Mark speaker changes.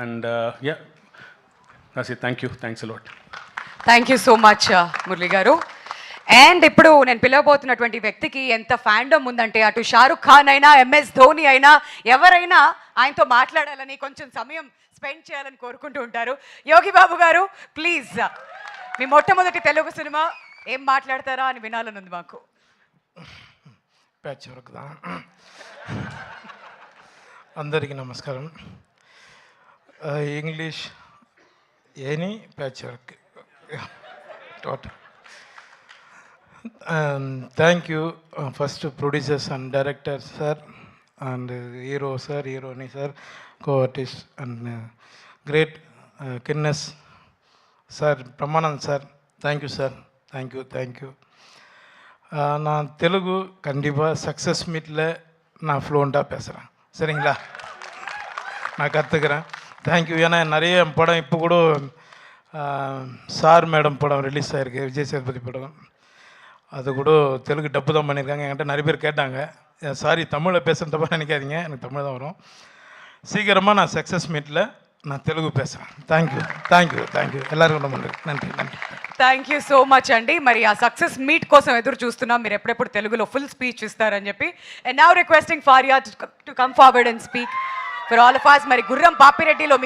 Speaker 1: And yeah, that's it. Thank you. Thanks a lot.
Speaker 2: Thank you so much Murali గారు. And ఇప్పుడు నేను పిలవబోతున్నటువంటి వ్యక్తికి ఎంత ఫ్యాండమ్ ఉందంటే అటు షారుఖ్ ఖాన్ అయినా ఎంఎస్ ధోని అయినా ఎవరైనా ఆయనతో మాట్లాడాలని కొంచెం సమయం స్పెండ్ చేయాలని కోరుకుంటూ ఉంటారు. యోగి బాబు గారు ప్లీజ్, మీ మొట్టమొదటి తెలుగు సినిమా ఏం మాట్లాడతారా అని వినాలని ఉంది మాకు.
Speaker 3: ప్యాచ్ వర్క్ అందరికీ నమస్కారం. English any patch work total. Thank you first producers and director sir and hero sir, హీరోని sir, co artist and great కిన్నెస్ sir, Brahmanand sir, thank you sir, thank you. நான் தெலுங்கு கண்டிப்பாக சக்ஸஸ் மீட்டில் நான் ஃப்ளூவெண்ட்டாக பேசுகிறேன், சரிங்களா? நான் கற்றுக்கிறேன். தேங்க்யூ. ஏன்னா நிறைய படம் இப்போ கூட சார் மேடம் படம் ரிலீஸ் ஆகிருக்கு, விஜய் சேதுபதி படம். அது கூட தெலுங்கு டப்பு தான் பண்ணியிருக்காங்க. என்கிட்ட நிறைய பேர் கேட்டாங்க. சாரி, தமிழில் பேசுகிற தப்பாக நினைக்காதீங்க, எனக்கு தமிழ் தான் வரும். சீக்கிரமாக நான் சக்ஸஸ் மீட்டில் நான் தெலுங்கு பேசுகிறேன். థ్యాంక్ యూ எல்லாருக்கும் ரொம்ப நன்றி.
Speaker 2: థ్యాంక్ యూ సో మచ్ అండి. మరి ఆ సక్సెస్ మీట్ కోసం ఎదురు చూస్తున్నాం. మీరు ఎప్పుడెప్పుడు తెలుగులో ఫుల్ స్పీచ్ ఇస్తారని చెప్పి. And now requesting Faria to come forward and speak for all of us. మరి గుర్రం పాపిరెడ్డిలో మీరు